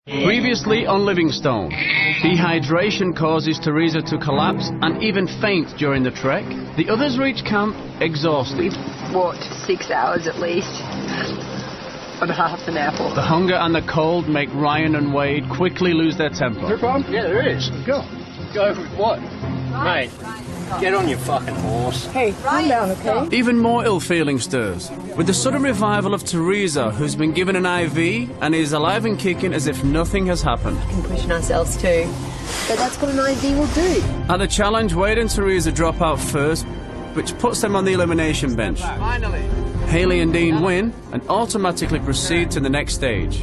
Previously on Livingstone, dehydration causes Teresa to collapse and even faint during the trek. The others reach camp exhausted. We've walked 6 hours at least. On half an apple. The hunger and the cold make Ryan and Wade quickly lose their temper. Is there a problem? Yeah, there is. Go. Go for what? Mate, get on your fucking horse. Hey, calm down, okay? Even more ill feeling stirs, with the sudden revival of Teresa, who's been given an IV and is alive and kicking as if nothing has happened. We can question ourselves too. But that's what an IV will do. At the challenge, Wade and Teresa drop out first, which puts them on the elimination bench. Finally. Haley and Dean win and automatically proceed to the next stage.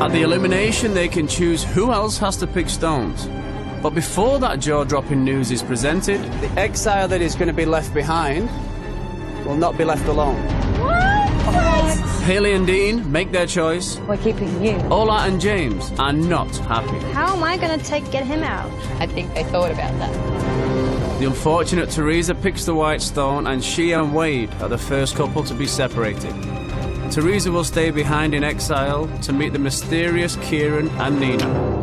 At the elimination, they can choose who else has to pick stones. But before that jaw-dropping news is presented, the exile that is going to be left behind will not be left alone. What? Haley and Dean make their choice. We're keeping you. Ola and James are not happy. How am I going to get him out? I think they thought about that. The unfortunate Teresa picks the white stone, and she and Wade are the first couple to be separated. Teresa will stay behind in exile to meet the mysterious Kieren and Nina.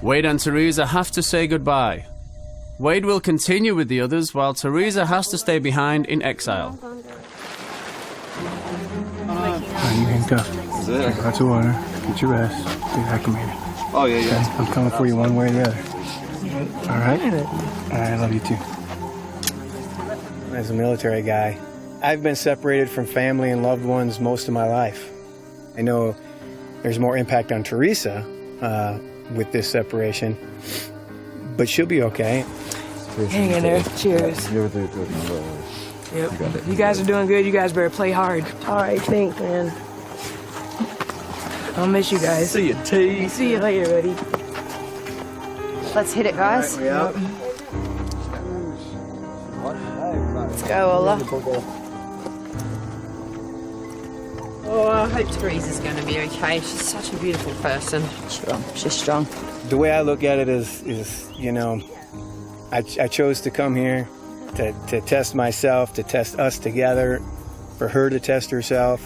Wade and Teresa have to say goodbye. Wade will continue with the others while Teresa has to stay behind in exile. You handcuffed. Drink lots of water. Get your rest. Get acclimated. Oh, yeah, yeah. Okay? I'm coming for you one way or the other. All right? I love you too. As a military guy, I've been separated from family and loved ones most of my life. I know there's more impact on Teresa with this separation, but she'll be okay. Hang in there. Cheers. You're there good. Yep. You guys are doing good. You guys better play hard. All right, thanks, man. I'll miss you guys. See you, T. See you later, buddy. Let's hit it, guys. Let's go, Ola. Oh, I hope Teresa's going to be okay. She's such a beautiful person. She's strong. The way I look at it is you know, I chose to come here to test myself, to test us together, for her to test herself,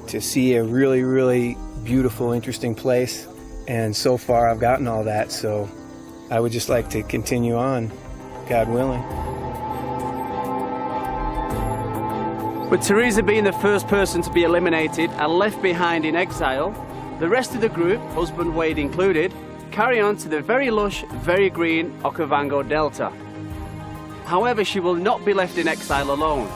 to see a really, really beautiful, interesting place. And so far I've gotten all that, so I would just like to continue on, God willing. With Teresa being the first person to be eliminated and left behind in exile, the rest of the group, husband Wade included, carry on to the very lush, very green Okavango Delta. However, she will not be left in exile alone.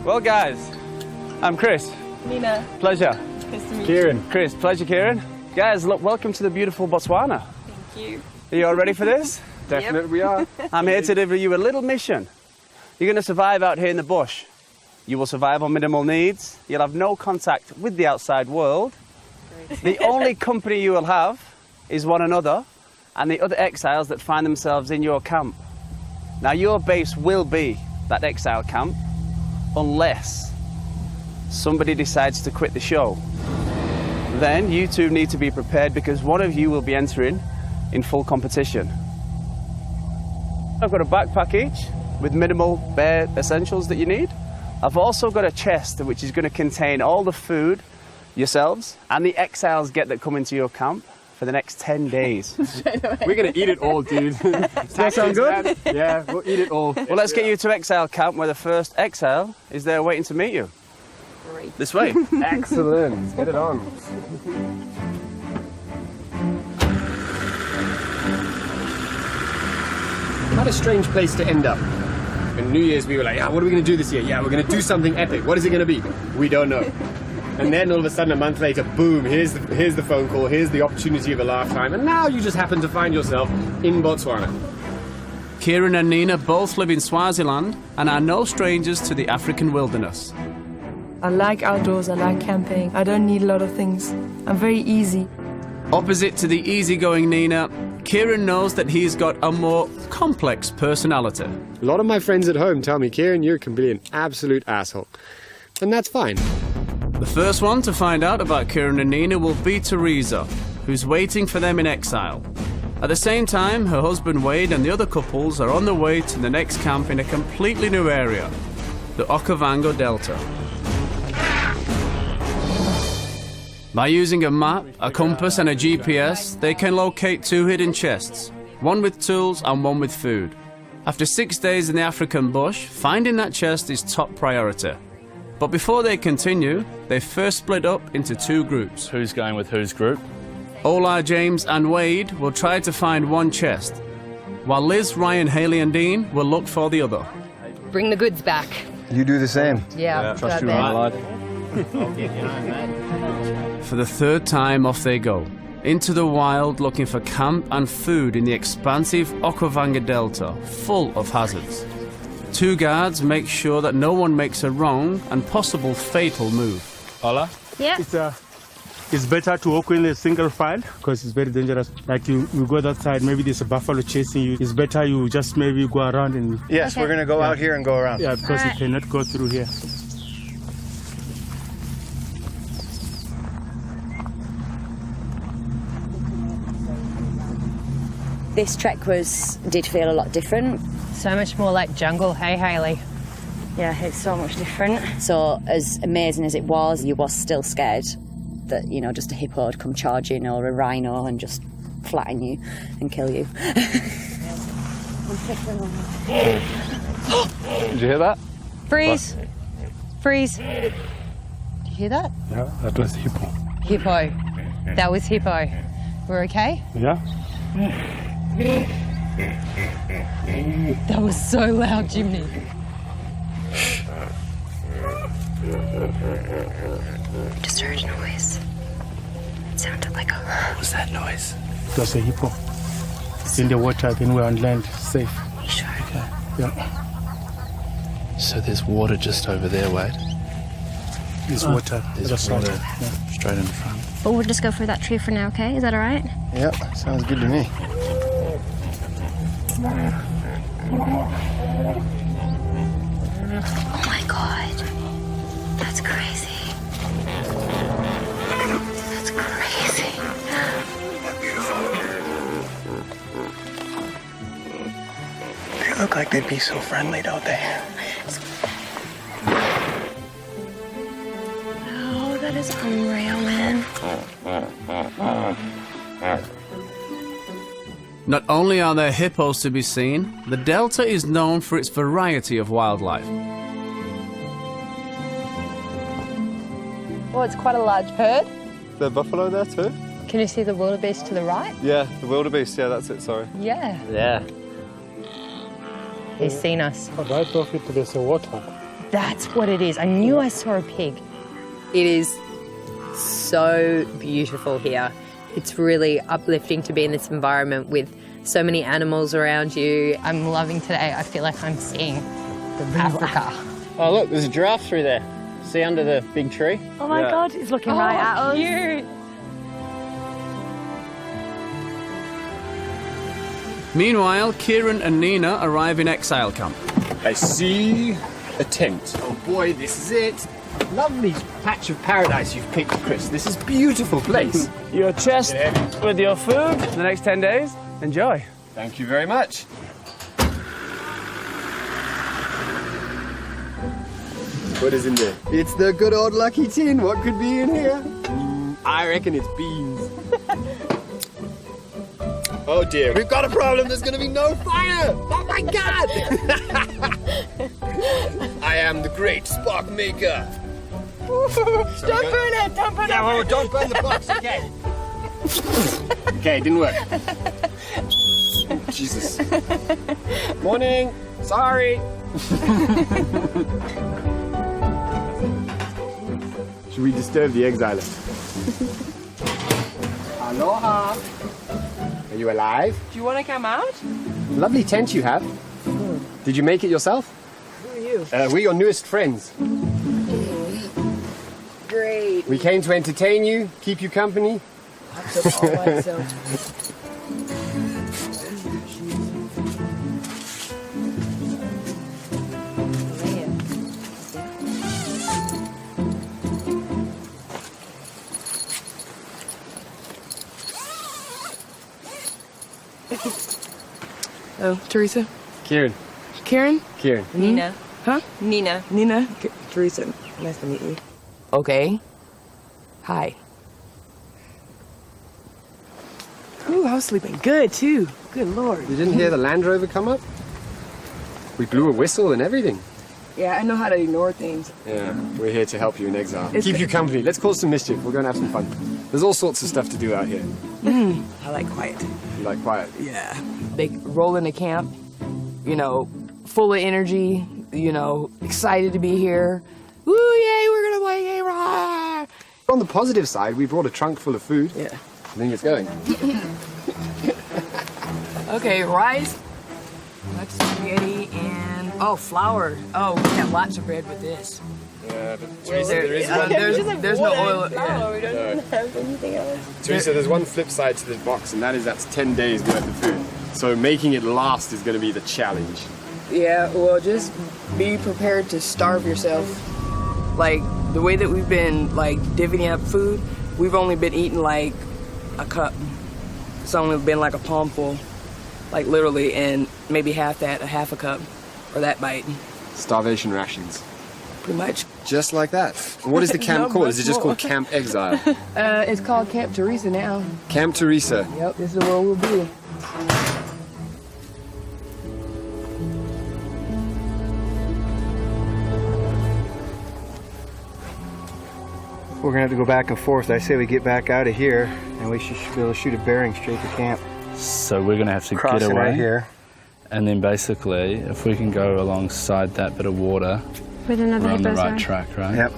Well, guys, I'm Chris. Nina. Pleasure. Nice to meet Kieren. Chris, pleasure, Kieren. Guys, look, welcome to the beautiful Botswana. Thank you. Are you all ready for this? Definitely we are. I'm here to deliver you a little mission. You're going to survive out here in the bush. You will survive on minimal needs. You'll have no contact with the outside world. The only company you will have is one another and the other exiles that find themselves in your camp. Now, your base will be that exile camp unless somebody decides to quit the show. Then you two need to be prepared because one of you will be entering in full competition. I've got a backpack each with minimal bare essentials that you need. I've also got a chest which is going to contain all the food yourselves and the exiles get that come into your camp for the next 10 days. We're going to eat it all, dude. Does that sound good? Yeah, we'll eat it all. Well, let's get you to exile camp where the first exile is there waiting to meet you. This way. Excellent. Let's get it on. What a strange place to end up. In New Year's, we were like, yeah, what are we going to do this year? Yeah, we're going to do something epic. What is it going to be? We don't know. And then all of a sudden, a month later, boom, here's the phone call, here's the opportunity of a lifetime, and now you just happen to find yourself in Botswana. Kieren and Nina both live in Swaziland and are no strangers to the African wilderness. I like outdoors, I like camping. I don't need a lot of things. I'm very easy. Opposite to the easygoing Nina, Kieren knows that he's got a more complex personality. A lot of my friends at home tell me, Kieren, you can be an absolute asshole. And that's fine. The first one to find out about Kieren and Nina will be Teresa, who's waiting for them in exile. At the same time, her husband Wade and the other couples are on the way to the next camp in a completely new area, the Okavango Delta. By using a map, a compass and a GPS, they can locate 2 hidden chests, one with tools and one with food. After 6 days in the African bush, finding that chest is top priority. But before they continue, they first split up into 2 groups. Who's going with whose group? Ola, James and Wade will try to find one chest, while Liz, Ryan, Haley and Dean will look for the other. Bring the goods back. You do the same. Yeah, Trust you, my lad. For the 3rd time, off they go, into the wild looking for camp and food in the expansive Okavango Delta, full of hazards. 2 guards make sure that no one makes a wrong and possible fatal move. Ola? Yeah. It's better to walk in a single file because it's very dangerous. Like you go that side, maybe there's a buffalo chasing you. It's better you just maybe go around and... Yes, we're going to go out here and go around. Yeah, because you cannot go through here. This trek did feel a lot different. So much more like jungle, hey Haley? Yeah, it's so much different. So as amazing as it was, you was still scared that, you know, just a hippo would come charging or a rhino and just flatten you and kill you. Did you hear that? Freeze! Freeze! Did you hear that? Yeah, that was hippo. Hippo. That was hippo. We're okay? Yeah? That was so loud, Jimmy. Just heard a noise. It sounded like a... What was that noise? It was a hippo. It's in the water, then we're on land, safe. You sure? Yeah. So there's water just over there, Wade. There's water. There's water straight in front. But we'll just go for that tree for now, okay? Is that all right? Yep, sounds good to me. Oh my God. That's crazy. That's crazy. They look like they'd be so friendly, don't they? Oh, that is unreal, man. Not only are there hippos to be seen, the Delta is known for its variety of wildlife. Oh, it's quite a large herd. The buffalo there too? Can you see the wildebeest to the right? Yeah, the wildebeest, yeah, that's it, sorry. Yeah. Yeah. He's seen us. Right off it, there's a warthog. That's what it is. I knew I saw a pig. It is so beautiful here. It's really uplifting to be in this environment with so many animals around you. I'm loving today. I feel like I'm seeing Africa. Oh, look, there's a giraffe through there. See under the big tree? Oh my God, it's looking right at us. Cute. Meanwhile, Kieren and Nina arrive in exile camp. I see a tent. Oh boy, this is it. Lovely patch of paradise you've picked, Chris. This is a beautiful place. Your chest with your food for the next 10 days. Enjoy. Thank you very much. What is in there? It's the good old lucky tin. What could be in here? I reckon it's beans. Oh dear, we've got a problem. There's going to be no fire. Oh my God! I am the great spark maker. Woo! Don't burn it! Don't burn it! Yeah, well, don't burn the box, okay? Okay, it didn't work. Jesus. Morning. Sorry. Should we disturb the exile? Aloha. Are you alive? Do you want to come out? Lovely tent you have. Did you make it yourself? Who are you? We're your newest friends. Great. We came to entertain you, keep you company. Oh, Teresa. Kieren. Kieren? Kieren. Nina. Huh? Nina. Nina. Teresa. Nice to meet you. Okay. Hi. Ooh, I was sleeping good too. Good Lord. You didn't hear the Land Rover come up? We blew a whistle and everything. Yeah, I know how to ignore things. Yeah, we're here to help you in exile. It's Keep the- you company. Let's cause some mischief. We're going to have some fun. There's all sorts of stuff to do out here. I like quiet. You like quiet? Yeah. They roll into camp, you know, full of energy, you know, excited to be here. Woo, yay, we're gonna play game. Rah! On the positive side, we brought a trunk full of food. Yeah. I think it's going. Okay, rice, that's spaghetti, and flour. Oh, we have lots of bread with this. Yeah, but There's no oil. We don't have anything else. Teresa, there's one flip side to this box, and that's 10 days worth of food. So making it last is going to be the challenge. Yeah, well, just be prepared to starve yourself. Like, the way that we've been, like, divvying up food, we've only been eating, like, a cup. It's only been, like, a palmful, like, literally, and maybe half a cup, or that bite, Starvation rations. pretty much. Just like that. And what is the camp No, called? Is it just more. called Camp Exile? It's called Camp Teresa now. Camp Teresa. Yep, this is where we'll be. We're gonna have to go back and forth. I say we get back out of here, and we should be able to shoot a bearing straight to camp. So we're going to have to Cross get it away. right here. And then basically, if we can go alongside that bit of water, With another we're on the hippo right zone. track, right? Yep.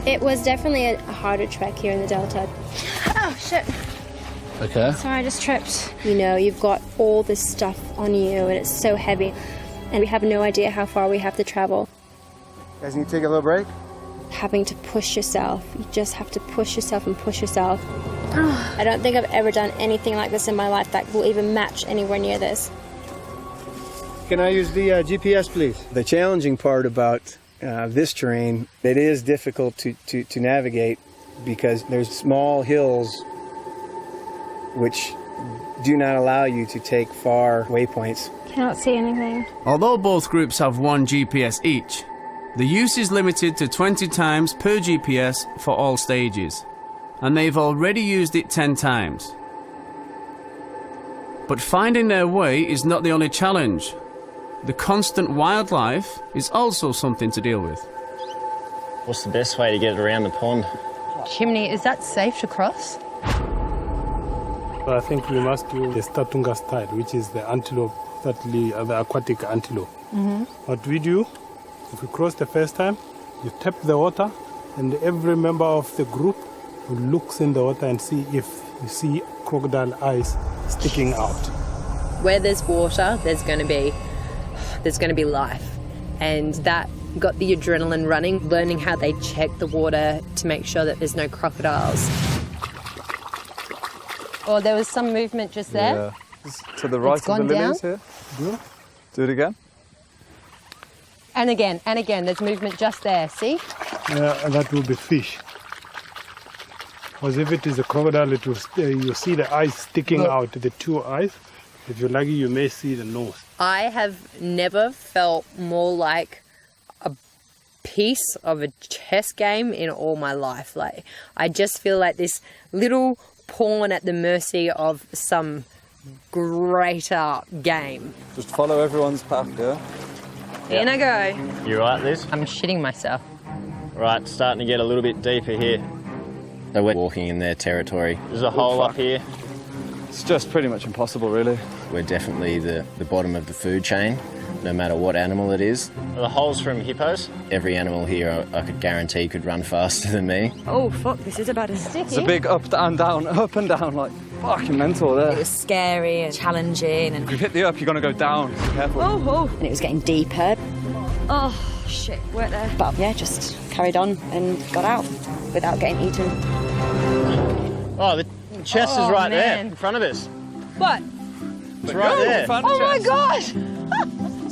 It was definitely a harder trek here in the Delta. Oh, shit. Okay. Sorry, I just tripped. You know, you've got all this stuff on you and it's so heavy. And we have no idea how far we have to travel. Guys, need to take a little break? Having to push yourself. You just have to push yourself and push yourself. I don't think I've ever done anything like this in my life that will even match anywhere near this. Can I use the GPS, please? The challenging part about this terrain, it is difficult to navigate because there's small hills which do not allow you to take far waypoints. Cannot see anything. Although both groups have one GPS each, the use is limited to 20 times per GPS for all stages, and they've already used it 10 times. But finding their way is not the only challenge. The constant wildlife is also something to deal with. What's the best way to get around the pond? Chimney, is that safe to cross? I think we must do the Statunga style, which is the antelope, certainly the aquatic antelope. What we do, if we cross the first time, you tap the water, and every member of the group looks in the water and see if you see crocodile eyes sticking out. Where there's water, there's going to be life, and that got the adrenaline running. Learning how they check the water to make sure that there's no crocodiles. Oh, there was some movement just there. Yeah. Just to the right It's of the gone down. lilies here. Do it again. And again, there's movement just there, see? And that will be fish. Because if it is a crocodile, it will you see the eyes sticking out, the two eyes. If you're lucky, you may see the nose. I have never felt more like a piece of a chess game in all my life. Like, I just feel like this little pawn at the mercy of some greater game. Just follow everyone's path, yeah? In I go. You right, Liz? I'm shitting myself. Right, starting to get a little bit deeper here. So we're walking in their territory. There's a hole up here. It's just pretty much impossible, really. We're definitely the bottom of the food chain, no matter what animal it is. Are the holes from hippos? Every animal here I could guarantee could run faster than me. Oh, fuck, this is about as sticky. It's a big up and down, like fucking mental there. It was scary and challenging. And If you hit the up, you're going to go down. Be careful. And it was getting deeper. Oh, shit, we're there. But yeah, just carried on and got out without getting eaten. Oh, the chest is right there, in front of us. What? It's right there. Oh my gosh!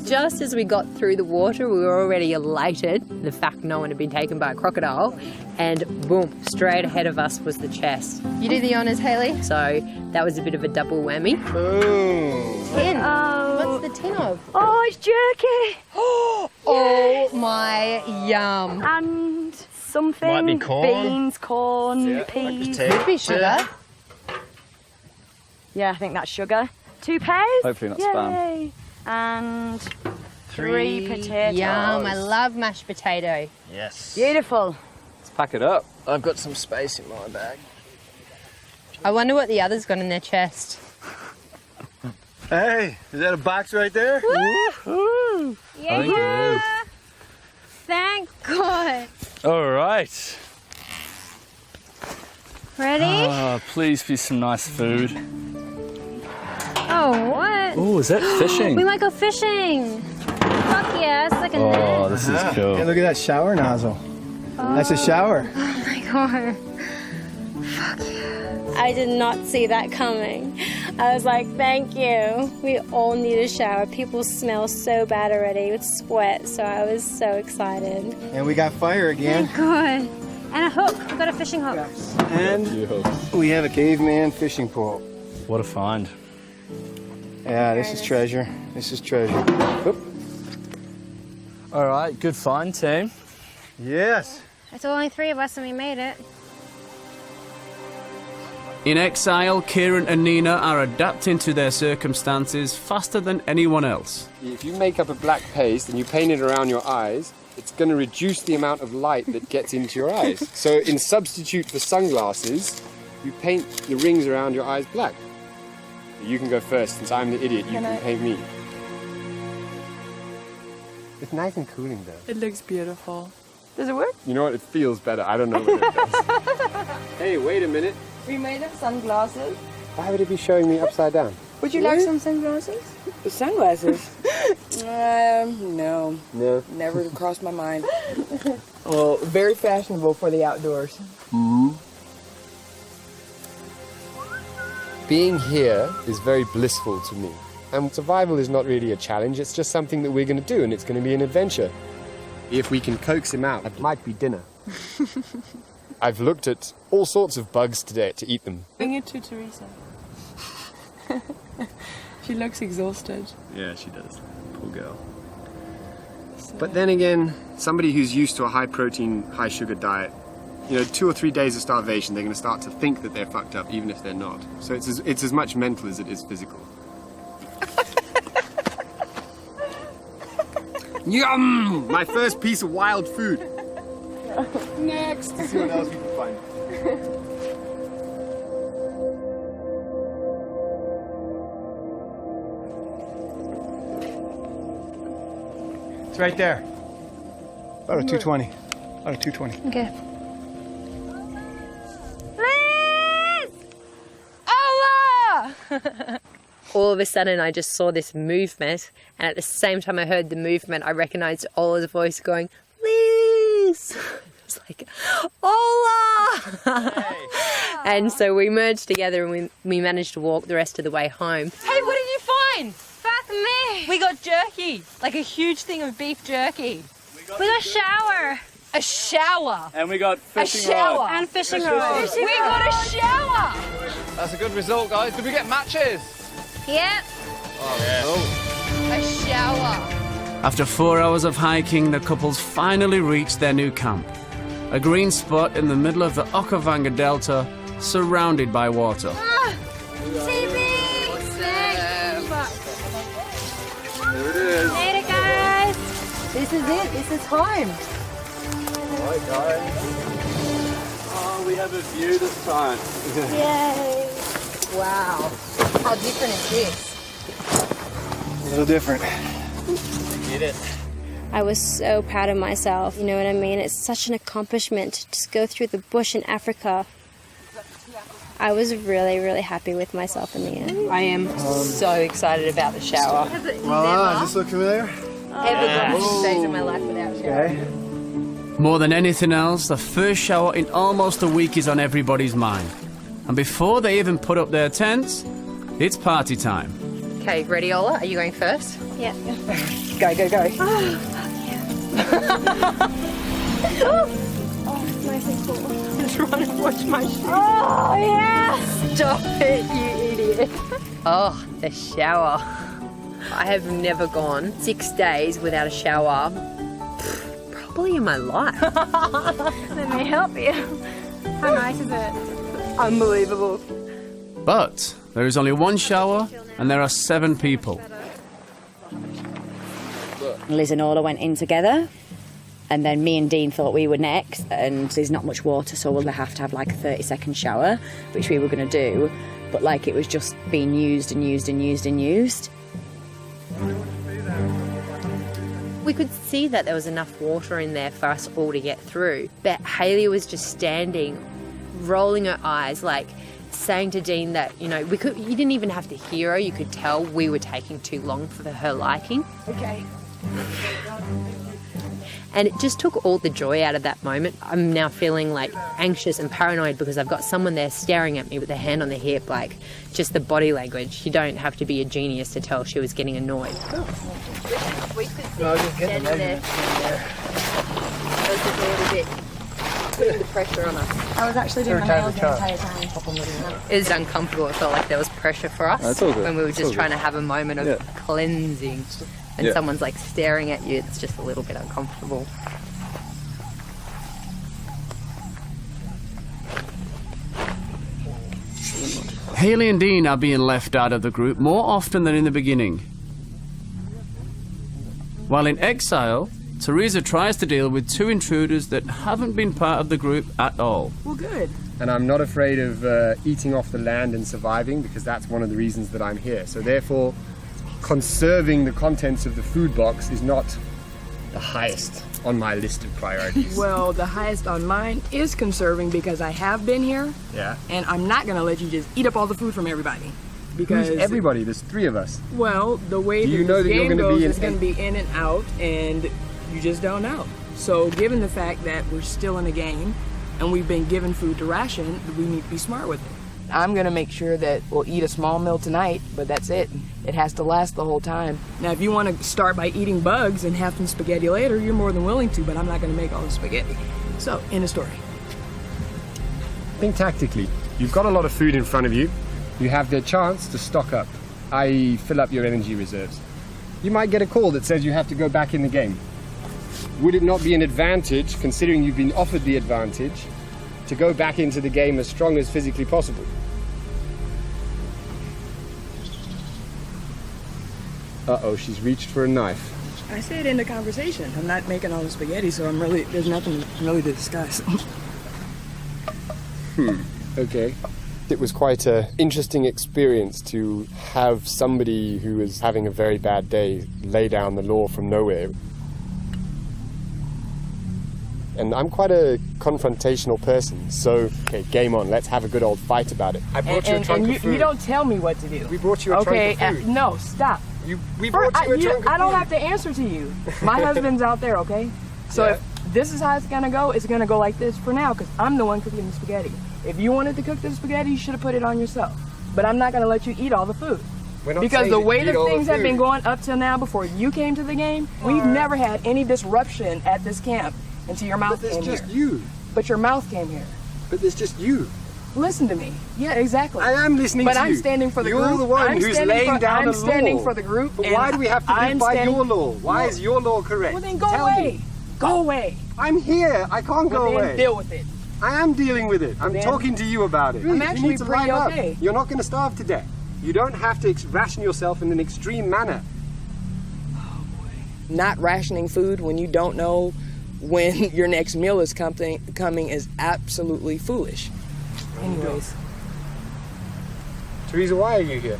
Just as we got through the water, we were already elated, the fact no one had been taken by a crocodile, and boom, straight ahead of us was the chest. You do the honours, Hayley. So that was a bit of a double whammy. Boom. Tin. What's the tin of? Oh, it's jerky. Oh my yum. And something. Might be corn. Beans, corn, peas. Could be sugar. Yeah, I think that's sugar. 2 pears. Hopefully not spam. Yay. And 3 potatoes. Yum, I love mashed potato. Yes. Beautiful. Let's pack it up. I've got some space in my bag. I wonder what the others got in their chest. Hey, is that a box right there? Woo-hoo. I think it is. Thank God. All right. Ready? Oh, please be some nice food. Oh, what? Oh, is that fishing? We might go fishing. Fuck yeah, it's like a Oh, net. this is cool. Hey, look at that shower nozzle. That's a shower. Oh my God. I did not see that coming. I was like, thank you. We all need a shower. People smell so bad already with sweat, so I was so excited. And we got fire again. Thank God. And a hook. We got a fishing hook. And we have a caveman fishing pole. What a find. Yeah, this is treasure. This is treasure. Oop. All right, good find, team. Yes. It's only 3 of us and we made it. In exile, Kieren and Nina are adapting to their circumstances faster than anyone else. If you make up a black paste and you paint it around your eyes, it's going to reduce the amount of light that gets into your eyes. So in substitute for sunglasses, you paint the rings around your eyes black. You can go first, since I'm the idiot, you can paint me. It's nice and cooling though. It looks beautiful. Does it work? You know what, it feels better. I don't know what it does. Hey, wait a minute. We made up sunglasses. Why would it be showing me upside down? Would you like some sunglasses? Sunglasses? No. No. Never crossed my mind. Well, very fashionable for the outdoors. Being here is very blissful to me. And survival is not really a challenge, it's just something that we're going to do, and it's going to be an adventure. If we can coax him out, it might be dinner. I've looked at all sorts of bugs today to eat them. Bring it to Teresa. She looks exhausted. Yeah, she does. Poor girl. But then again, somebody who's used to a high-protein, high-sugar diet, 2 or 3 days of starvation, they're going to start to think that they're fucked up, even if they're not. So it's as much mental as it is physical. Yum! My first piece of wild food. Next! Let's see what else we can find. It's right there. About a 220. About a 220. Okay. All of a sudden, I just saw this movement, and at the same time I heard the movement, I recognized Ola's voice going, Liz! It's like, Ola! And so we merged together and we managed to walk the rest of the way home. Hey, what did you find? Fuck me. We got jerky, like a huge thing of beef jerky. We got a shower. A shower. And we got fishing A shower. rod. And fishing rods. We got a shower. That's a good result, guys. Did we get matches? Yep. A shower. After 4 hours of hiking, the couples finally reached their new camp. A green spot in the middle of the Okavanga Delta, surrounded by water. TV. This is it. This is home. Alright, guys. Oh, we have a view this time. Yay! Wow. How different is this? A little different. Get it. I was so proud of myself, you know what I mean? It's such an accomplishment to just go through the bush in Africa. I was really, really happy with myself in the end. I am so excited about the shower. Does this look familiar? Ever gone 2 days of my life without showering. More than anything else, the first shower in almost a week is on everybody's mind. And before they even put up their tents, it's party time. Okay, ready, Ola? Are you going first? Yeah. Go, go, go. Oh, nice and cool. Just run and wash my shoes. Oh, yes! Stop it, you idiot. Oh, the shower. I have never gone 6 days without a shower, probably in my life. Let me help you. How nice is it? Unbelievable. But there is only one shower and there are 7 people. Liz and Ola went in together, and then me and Dean thought we were next, and there's not much water, so we'll have to have like a 30-second shower, which we were going to do, but like it was just being used and used and used and used. We could see that there was enough water in there for us all to get through, but Hayley was just standing, rolling her eyes, like saying to Dean that, you know, you didn't even have to hear her, you could tell we were taking too long for her liking. Okay. And it just took all the joy out of that moment. I'm now feeling like anxious and paranoid because I've got someone there staring at me with their hand on their hip, like just the body language. You don't have to be a genius to tell she was getting annoyed. We could see standing there. It was just a little bit putting the pressure on us. I was actually doing my nails the entire time. It was uncomfortable. It felt like there was pressure for us That's all good. when we were It's just all trying good. to have a moment of cleansing. And someone's like staring at you, it's just a little bit uncomfortable. Hayley and Dean are being left out of the group more often than in the beginning. While in exile, Teresa tries to deal with 2 intruders that haven't been part of the group at all. Well, good. And I'm not afraid of eating off the land and surviving, because that's one of the reasons that I'm here. So therefore, conserving the contents of the food box is not the highest on my list of priorities. Well, the highest on mine is conserving, because I have been here. Yeah. And I'm not going to let you just eat up all the food from everybody. Because Who's everybody? There's 3 of us. Well, the way Do you that know this that you're game gonna goes be in is going to be in and out, and you just don't know. So given the fact that we're still in a game and we've been given food to ration, we need to be smart with it. I'm going to make sure that we'll eat a small meal tonight, but that's it. It has to last the whole time. Now, if you want to start by eating bugs and have some spaghetti later, you're more than willing to, but I'm not going to make all the spaghetti. So, end of story. Think tactically. You've got a lot of food in front of you. You have the chance to stock up, i.e. fill up your energy reserves. You might get a call that says you have to go back in the game. Would it not be an advantage, considering you've been offered the advantage, to go back into the game as strong as physically possible? Uh-oh, she's reached for a knife. I said in the conversation. I'm not making all the spaghetti, so there's nothing really to discuss. Okay. It was quite an interesting experience to have somebody who was having a very bad day lay down the law from nowhere. And I'm quite a confrontational person, so, okay, game on. Let's have a good old fight about it. I brought you a trunk of food. You don't tell me what to do. We brought you a trunk of food. No, stop. We brought you a trunk of food. I don't have to answer to you. My husband's out there, okay? So if this is how it's gonna go like this for now, because I'm the one cooking the spaghetti. If you wanted to cook the spaghetti, you should have put it on yourself. But I'm not gonna let you eat all the food. Because the way that things have been going up till now before you came to the game, we've never had any disruption at this camp until your mouth came here. But there's just you. But your mouth came here. But there's just you. Listen to me. Yeah, exactly. I am listening but to you. But I'm standing for the You're group. You're the one who's laying down the law. I'm standing for the group. But why do we have to live by your law? Why is your law correct? Well, then go Tell away. me. Go away. I'm here. I can't go away. Then deal with it. I am dealing with it. I'm talking to you about it. I'm You actually need to pretty line up. okay. You're not going to starve to death. You don't have to ration yourself in an extreme manner. not rationing food when you don't know when your next meal is coming is absolutely foolish. Anyways. Teresa, why are you here?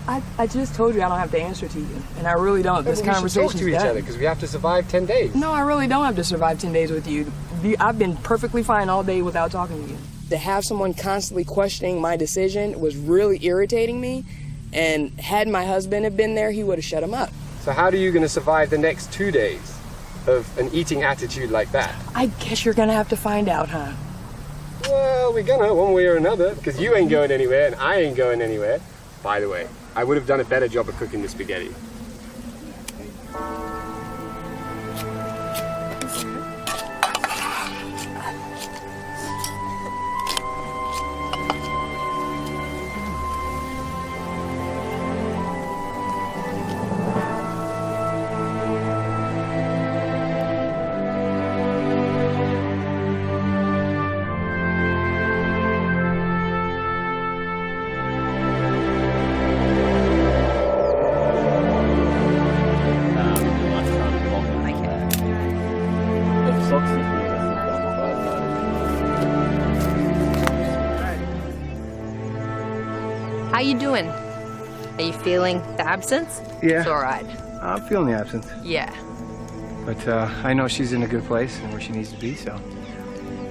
I just told you I don't have the answer to you, and I really don't. This conversation talk to each other because we have to survive 10 days. No, I really don't have to survive 10 days with you. I've been perfectly fine all day without talking to you. To have someone constantly questioning my decision was really irritating me, and had my husband have been there, he would have shut him up. So how are you going to survive the next 2 days of an eating attitude like that? I guess you're gonna have to find out, huh? Well, we're gonna, one way or another, because you ain't going anywhere and I ain't going anywhere. By the way, I would have done a better job of cooking the spaghetti. How you doing? Are you feeling the absence? Yeah. It's all right. I'm feeling the absence. Yeah. But I know she's in a good place and where she needs to be, so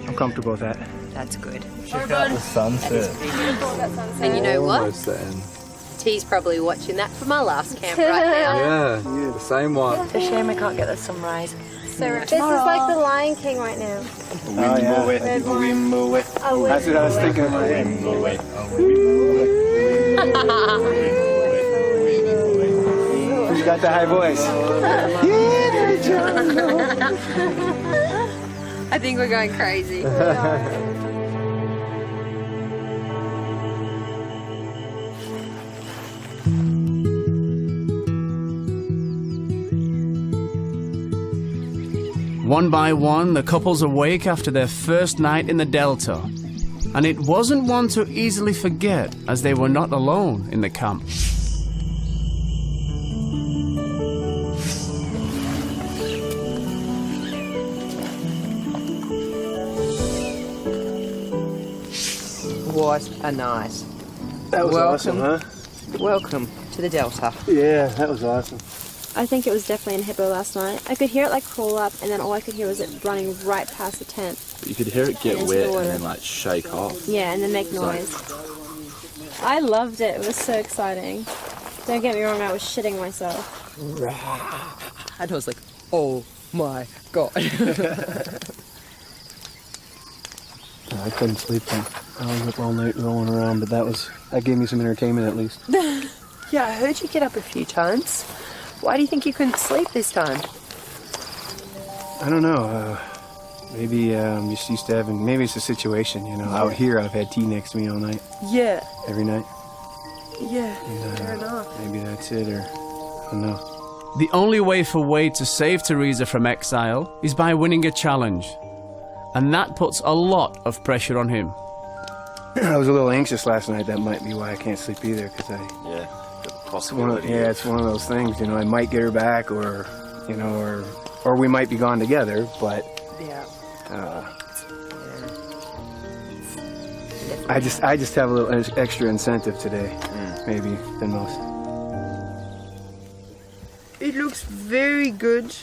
I'm comfortable with that. That's good. Check out the sunset. And you know what? Almost there. T's probably watching that from our last camp right now. Yeah, the same one. It's a shame I can't get the sunrise. So this is like the Lion King right now. Oh, yeah. That's what I was thinking in my head. Who's got the high voice? I think we're going crazy. One by one, the couples awake after their first night in the Delta. And it wasn't one to easily forget, as they were not alone in the camp. What a night. That was awesome, huh? Welcome to the Delta. Yeah, that was awesome. I think it was definitely a hippo last night. I could hear it like crawl up, and then all I could hear was it running right past the tent. You could hear it get Into wet the water. and then like shake off. Yeah, and then make noise. I loved it. It was so exciting. Don't get me wrong, I was shitting myself. And I was like, oh my God. I couldn't sleep then. I was up all night rolling around, but that gave me some entertainment at least. Yeah, I heard you get up a few times. Why do you think you couldn't sleep this time? I don't know. Maybe I'm just used to having. Maybe it's a situation, you know. Out here, I've had tea next to me all night. Yeah. Every night. Yeah. And, Fair enough. Maybe that's it, or I don't know. The only way for Wade to save Teresa from exile is by winning a challenge. And that puts a lot of pressure on him. I was a little anxious last night. That might be why I can't sleep either, because it's one of those things. You know, I might get her back, or you know, or we might be gone together. But yeah. I just have a little extra incentive today, maybe than most. It looks very good.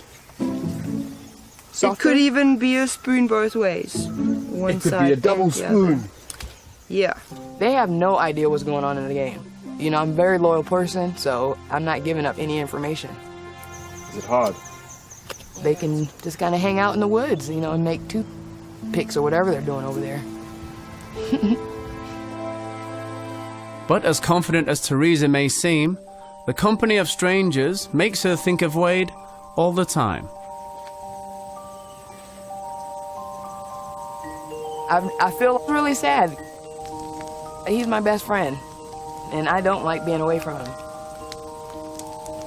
Softer? It could even be a spoon both ways. One It could side be a double and the other. spoon. Yeah. They have no idea what's going on in the game. You know, I'm a very loyal person, so I'm not giving up any information. Is it hard? They can just kind of hang out in the woods, you know, and make toothpicks or whatever they're doing over there. But as confident as Teresa may seem, the company of strangers makes her think of Wade all the time. I feel really sad. He's my best friend, and I don't like being away from him.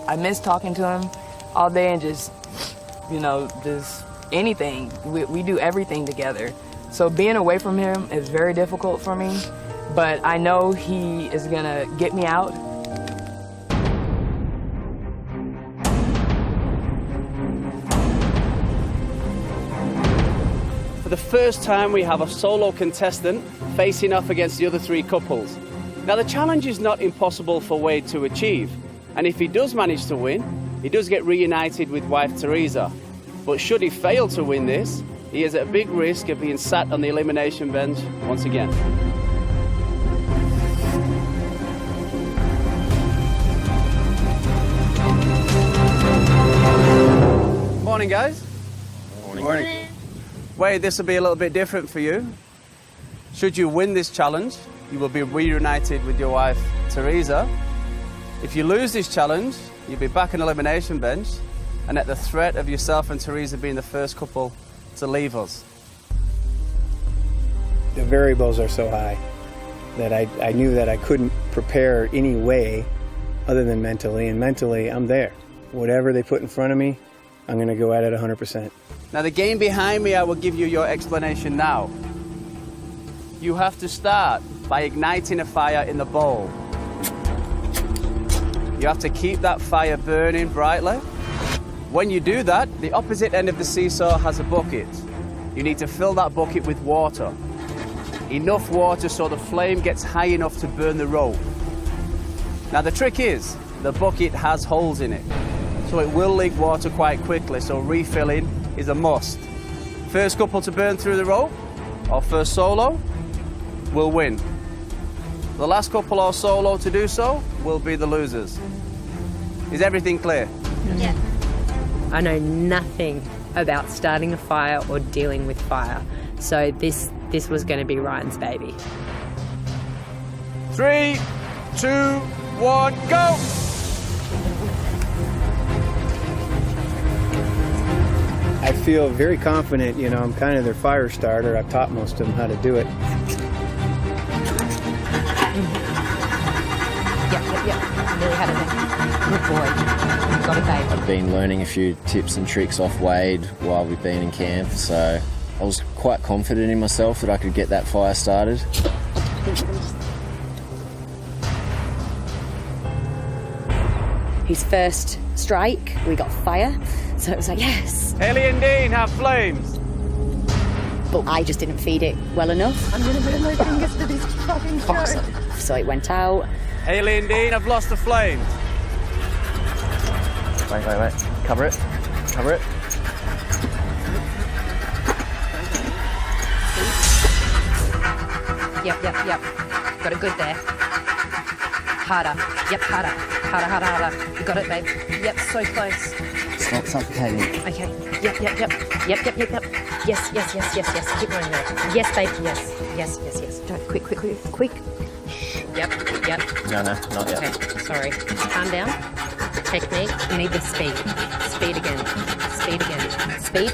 I miss talking to him all day and just, you know, just anything. We do everything together. So being away from him is very difficult for me, but I know he is gonna get me out. the first time we have a solo contestant facing off against the other 3 couples. Now the challenge is not impossible for Wade to achieve, and if he does manage to win, he does get reunited with wife Teresa. But should he fail to win this, he is at a big risk of being sat on the elimination bench once again. Morning, guys. Morning. Wade, this will be a little bit different for you. Should you win this challenge, you will be reunited with your wife, Teresa. If you lose this challenge, you'll be back on elimination bench and at the threat of yourself and Teresa being the first couple to leave us. The variables are so high that I knew that I couldn't prepare any way other than mentally, and mentally I'm there. Whatever they put in front of me, I'm going to go at it 100%. Now the game behind me, I will give you your explanation now. You have to start by igniting a fire in the bowl. You have to keep that fire burning brightly. When you do that, the opposite end of the seesaw has a bucket. You need to fill that bucket with water. Enough water so the flame gets high enough to burn the rope. Now the trick is, the bucket has holes in it, so it will leak water quite quickly, so refilling is a must. First couple to burn through the rope, or first solo, will win. The last couple or solo to do so will be the losers. Is everything clear? Yeah. I know nothing about starting a fire or dealing with fire, so this was going to be Ryan's baby. 3, 2, 1, go! I feel very confident, you know, I'm kind of their fire starter. I've taught most of them how to do it. Yep. Really had it. Good boy. Got it, babe. I've been learning a few tips and tricks off Wade while we've been in camp, so I was quite confident in myself that I could get that fire started. His first strike, we got fire, so it was like, yes. Hayley and Dean have flames. But I just didn't feed it well enough. I'm gonna burn my fingers to this fucking show. So it went out. Hayley and Dean have lost the flames. Wait. Cover it. Cover it. Yep. Got it good there. Harder. Yep, harder. You got it, babe. Yep, so close. Stop suffocating. Okay. Yep. Yes. Keep going there. Yes, babe. Yes. Don't. Quick. Yep. No, not yet. Okay, sorry. Calm down. Technique. You need the speed. Speed again. Speed.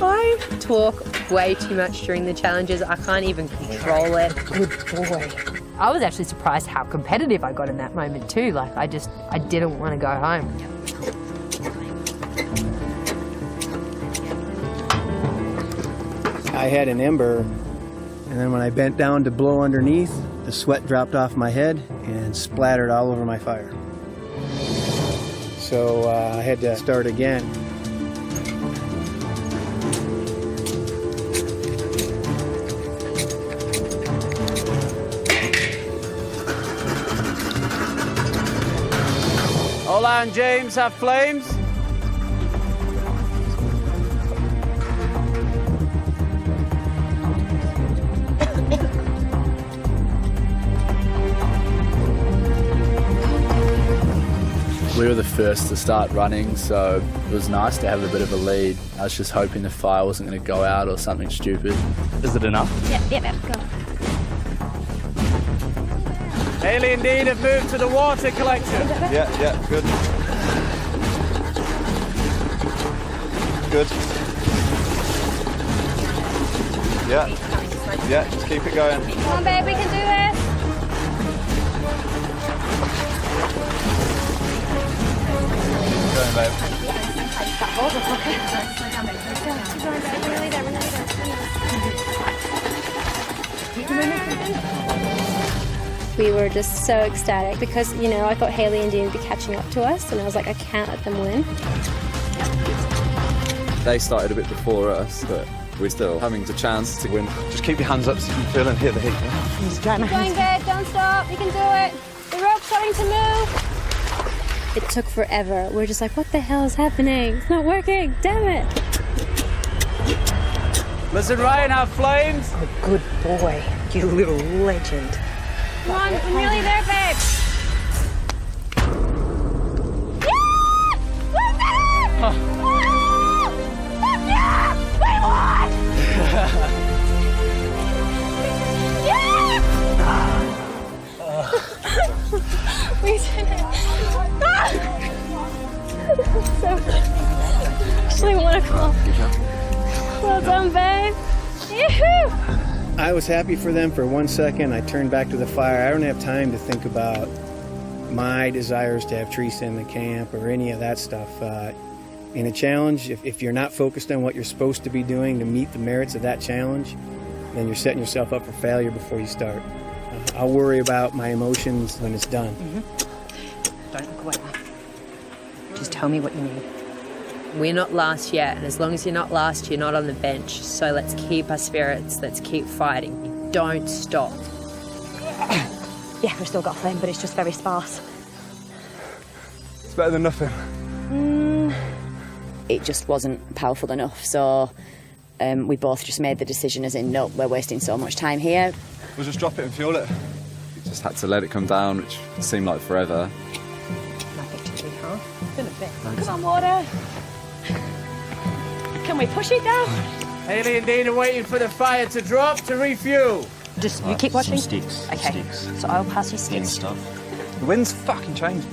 I talk way too much during the challenges. I can't even control it. Good boy. I was actually surprised how competitive I got in that moment too. Like I didn't want to go home. I had an ember, and then when I bent down to blow underneath, the sweat dropped off my head and splattered all over my fire. So I had to start again. Ola and James have flames. We were the first to start running, so it was nice to have a bit of a lead. I was just hoping the fire wasn't going to go out or something stupid. Is it enough? Yeah, go. Hayley and Dean have moved to the water collection. Yeah, good. Good. Yeah, just keep it going. Come on, babe, we can do this. Going, babe. We were just so ecstatic because, you know, I thought Hayley and Dean would be catching up to us, and I was like, I can't let them win. They started a bit before us, but We're still having the chance to win. Just keep your hands up so you can feel and hear the heat. Yeah? Keep going, babe. Don't stop. You can do it. The rope's starting to move. It took forever. We're just like, what the hell is happening? It's not working. Damn it. Listen, Ryan, have flames. Oh, good boy. You little legend. Come on, I'm nearly there, babe. We did it. So actually wonderful. Well done, babe. Yoo-hoo! I was happy for them for 1 second. I turned back to the fire. I don't have time to think about my desires to have Teresa in the camp or any of that stuff. In a challenge, if you're not focused on what you're supposed to be doing to meet the merits of that challenge, then you're setting yourself up for failure before you start. I'll worry about my emotions when it's done. Don't look away. Just tell me what you need. We're not last yet, and as long as you're not last, you're not on the bench. So let's keep our spirits, let's keep fighting. Don't stop. Yeah, we've still got flame, but it's just very sparse. It's better than nothing. It just wasn't powerful enough, so we both just made the decision as in, no, we're wasting so much time here. We'll just drop it and fuel it. We just had to let it come down, which seemed like forever. Come on, water. Can we push it down? Hayley and Nina waiting for the fire to drop to refuel. Just, you keep watching? Some sticks. Okay, Sticks. so I'll pass you Thin sticks. stuff. The wind's fucking changing.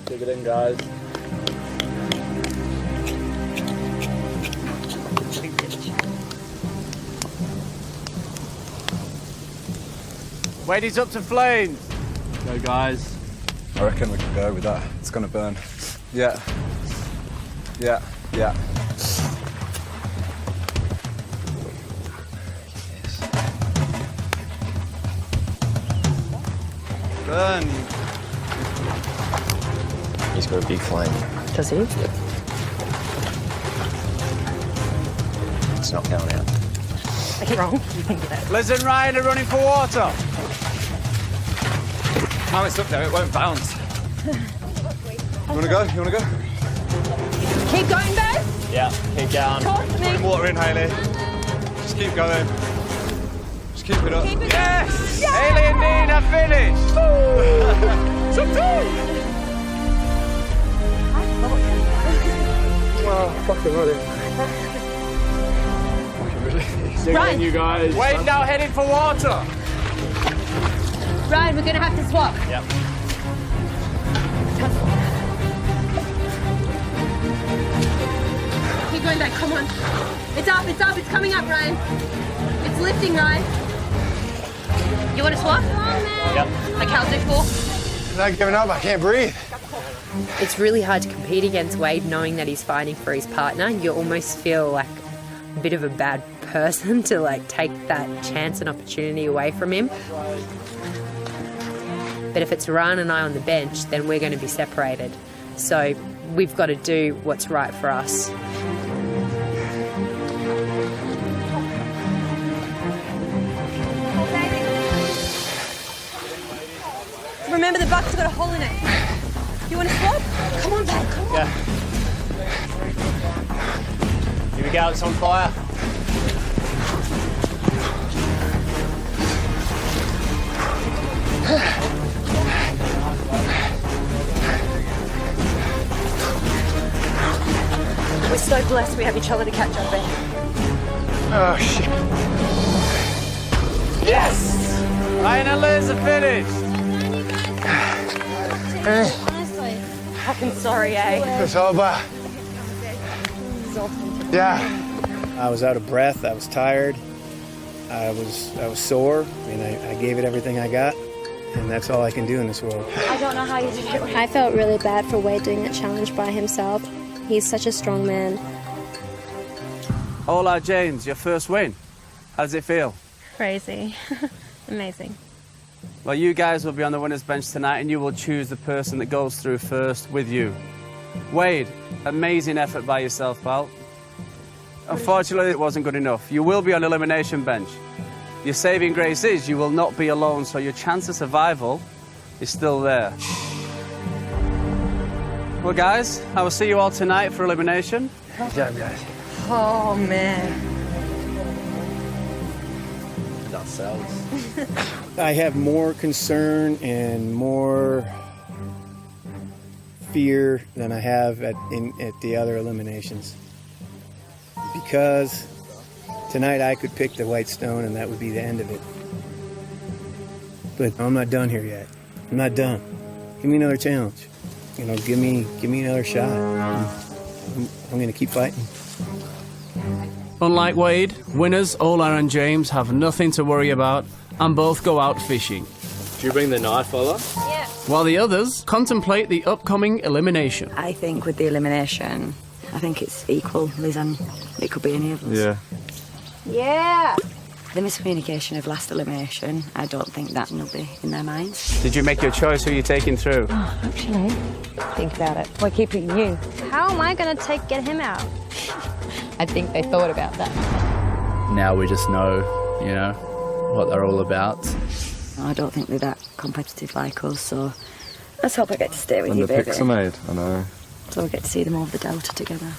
Dig it in, guys. Wade is up to flames. Go, guys. I reckon we can go with that. It's gonna burn. Yeah. Yeah. Yeah. Burn. He's got a big flame. Does he? It's not going out. I get wrong. You can do that. Liz and Ryan are running for water. How it's up there, it won't bounce. You wanna go? You wanna go? Keep going, babe. Yeah, keep going. Talk to me. Put water in, Hayley. Just keep going. Just keep it up. Keep it Yes! Yeah! Hayley and Nina finished. Oh, fucking really. Ryan. You guys. Wade now heading for water. Ryan, we're gonna have to swap. Yep. Keep going back. Come on. It's up. It's up. It's coming up, Ryan. It's lifting, Ryan. You want to swap? Yep. Okay, I'll do 4. I'm not giving up, I can't breathe. It's really hard to compete against Wade knowing that he's fighting for his partner. You almost feel like a bit of a bad person to like take that chance and opportunity away from him. But if it's Ryan and I on the bench, then we're going to be separated. So we've got to do what's right for us. Remember, the bucket's got a hole in it. You want to swap? Come on, babe. Come on. Yeah. Here we go, it's on fire. We're so blessed we have each other to catch up in. Oh, shit. Yes! Ryan and Liz are finished. Honestly. Fucking sorry, eh? It's over. Yeah. I was out of breath. I was tired. I was sore, and I gave it everything I got, and that's all I can do in this world. I don't know how you did it. I felt really bad for Wade doing that challenge by himself. He's such a strong man. Hola, James, your first win. How does it feel? Crazy. Amazing. Well, you guys will be on the winner's bench tonight, and you will choose the person that goes through first with you. Wade, amazing effort by yourself, pal. Unfortunately, it wasn't good enough. You will be on elimination bench. Your saving grace is you will not be alone, so your chance of survival is still there. Well, guys, I will see you all tonight for elimination. Good job, guys. Oh, man. Ourselves. I have more concern and more fear than I have at the other eliminations. Because tonight I could pick the white stone and that would be the end of it. But I'm not done here yet. I'm not done. Give me another challenge. You know, give me another shot. I'm going to keep fighting. Unlike Wade, winners Ola and James have nothing to worry about and both go out fishing. Do you bring the knife, Ola? Yeah. While the others contemplate the upcoming elimination. I think with the elimination, I think it's equal, Liz, and it could be any of us. Yeah. Yeah. The miscommunication of last elimination, I don't think that will be in their minds. Did you make your choice who you're taking through? Oh, actually, think about it. We're keeping you. How am I going to get him out? I think they thought about that. Now we just know, you know, what they're all about. I don't think they're that competitive like us, so let's hope I get to stay with When you, the baby. picks are made, I know. So we get to see them over the Delta together.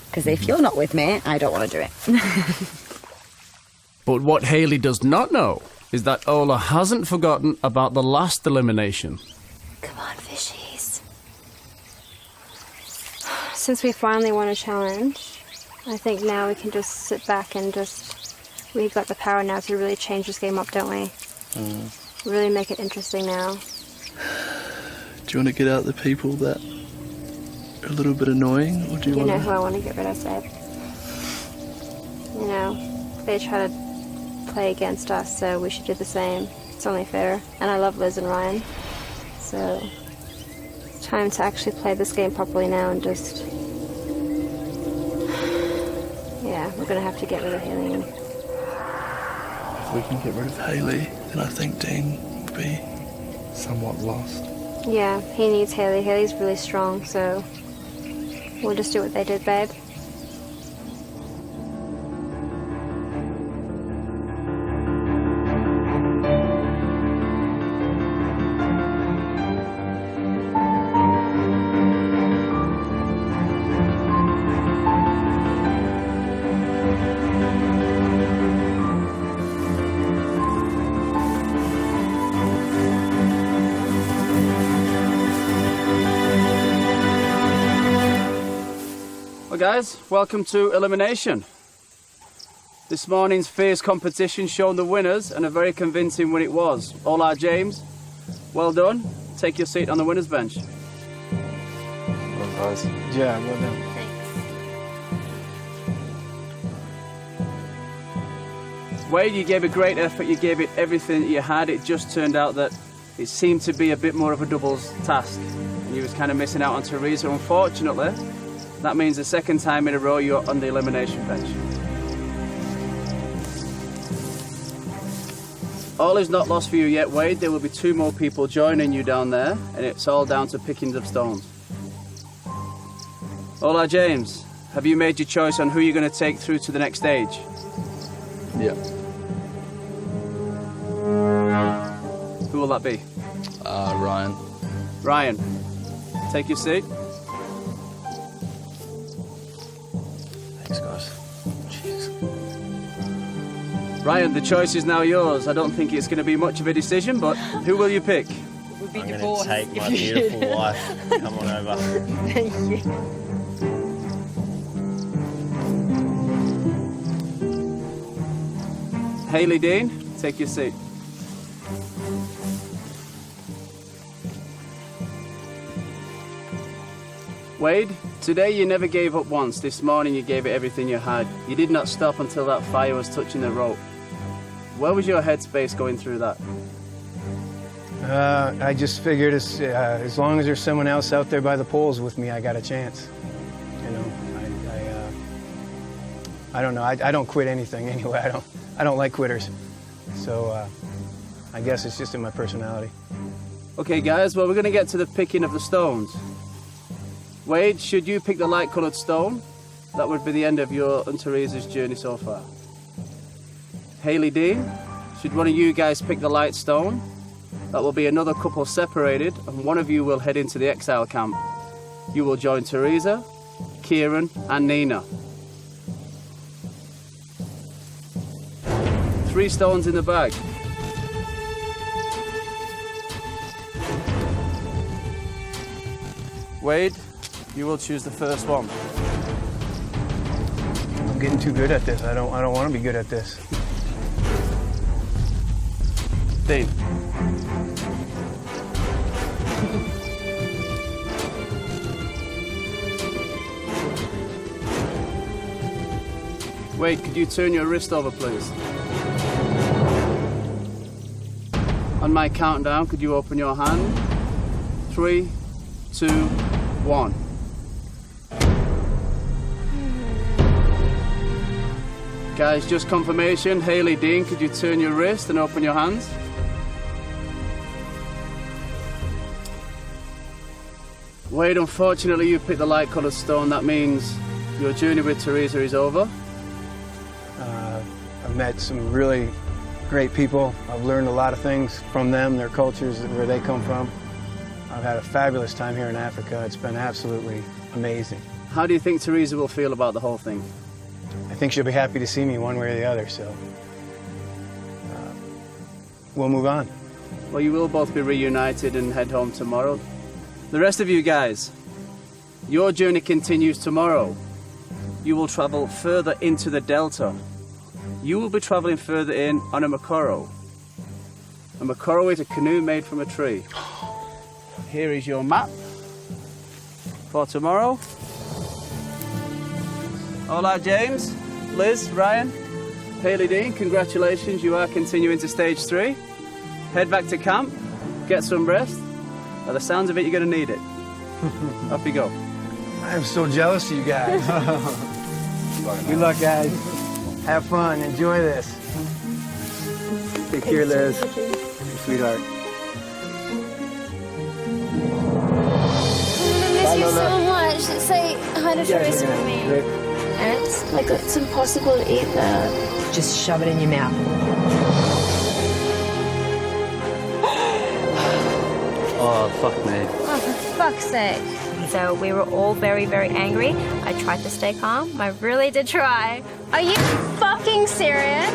Because if you're not with me, I don't want to do it. But what Hayley does not know is that Ola hasn't forgotten about the last elimination. Come on, fishies. Since we finally won a challenge, I think now we can just sit back and we've got the power now to really change this game up, don't we? Really make it interesting now. Do you want to get out the people that are a little bit annoying, or do you You want know to... who I want to get rid of, Seb. You know, they try to play against us, so we should do the same. It's only fair. And I love Liz and Ryan. So it's time to actually play this game properly now and just... Yeah, we're going to have to get rid of Hayley. If we can get rid of Hayley, then I think Dean will be somewhat lost. Yeah, he needs Hayley. Hayley's really strong, so we'll just do what they did, babe. Guys, welcome to elimination. This morning's fierce competition showed the winners, and a very convincing win it was. Ola James, well done. Take your seat on the winners bench. Well, guys. Yeah, well done. Wade, you gave a great effort. You gave it everything that you had. It just turned out that it seemed to be a bit more of a doubles task. And you was kind of missing out on Teresa, unfortunately. That means the second time in a row you're on the elimination bench. All is not lost for you yet, Wade. There will be 2 more people joining you down there, and it's all down to pickings of stones. Ola James, have you made your choice on who you're going to take through to the next stage? Yeah. Who will that be? Ryan. Ryan, take your seat. Thanks, guys. Ryan, the choice is now yours. I don't think it's going to be much of a decision, but who will you pick? I'm going to take my beautiful wife. Come on over. Thank you. Hayley Dean, take your seat. Wade, today you never gave up once. This morning you gave it everything you had. You did not stop until that fire was touching the rope. Where was your headspace going through that? I just figured as long as there's someone else out there by the poles with me, I got a chance. You know, I don't know. I don't quit anything anyway. I don't like quitters. So I guess it's just in my personality. Okay, guys. Well, we're going to get to the picking of the stones. Wade, should you pick the light-coloured stone? that would be the end of your and Teresa's journey so far. Hayley Dean, should one of you guys pick the light stone, that will be another couple separated, and one of you will head into the exile camp. You will join Teresa, Kieren and Nina. 3 stones in the bag. Wade, you will choose the first one. I'm getting too good at this. I don't want to be good at this. Dean. Wade, could you turn your wrist over, please? On my countdown, could you open your hand? 3, 2, 1. Guys, just confirmation. Hayley Dean, could you turn your wrist and open your hands? Wade, unfortunately you picked the light-coloured stone. That means your journey with Teresa is over. I've met some really great people. I've learned a lot of things from them, their cultures, where they come from. I've had a fabulous time here in Africa. It's been absolutely amazing. How do you think Teresa will feel about the whole thing? I think she'll be happy to see me one way or the other, so we'll move on. Well, you will both be reunited and head home tomorrow. The rest of you guys, your journey continues tomorrow. You will travel further into the Delta. You will be traveling further in on a Makoro. A Makoro is a canoe made from a tree. Here is your map for tomorrow. Hola, James, Liz, Ryan, Hayley Dean, congratulations, you are continuing to stage 3. Head back to camp, get some rest. By the sounds of it, you're going to need it. Off you go. I'm so jealous of you guys. Good luck, guys. Have fun. Enjoy this. Take care, Liz. Sweetheart. I miss you so much. Say hi to Teresa for me. And it's like it's impossible to eat that. Just shove it in your mouth. Oh, fuck me. Oh, for fuck's sake. So we were all very, very angry. I tried to stay calm. I really did try. Are you fucking serious?